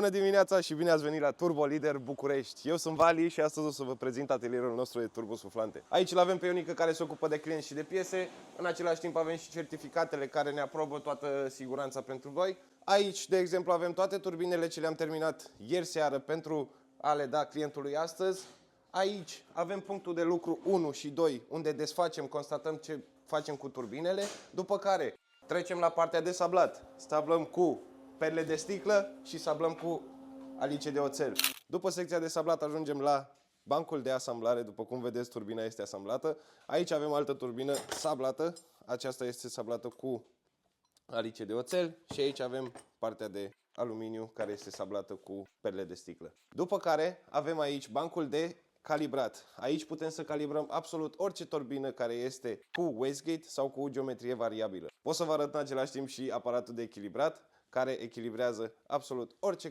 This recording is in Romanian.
Bună dimineața și bine ați venit la Turbo Leader București. Eu sunt Vali și astăzi o să vă prezint atelierul nostru de turbosuflante. Aici l-avem pe Ionica care se ocupă de clienți și de piese. În același timp avem și certificatele care ne aprobă toată siguranța pentru voi. Aici, de exemplu, avem toate turbinele ce le-am terminat ieri seară pentru a le da clientului astăzi. Aici avem punctul de lucru 1 și 2, unde desfacem, constatăm ce facem cu turbinele, după care trecem la partea de sablat. Sablăm cu perle de sticlă și sablăm cu alice de oțel. După secția de sablat ajungem la bancul de asamblare. După cum vedeți, turbina este asamblată. Aici avem altă turbină sablată. Aceasta este sablată cu alice de oțel și aici avem partea de aluminiu care este sablată cu perle de sticlă. După care avem aici bancul de calibrat. Aici putem să calibrăm absolut orice turbină care este cu wastegate sau cu geometrie variabilă. Pot să vă arăt în același timp și aparatul de echilibrat care echilibrează absolut orice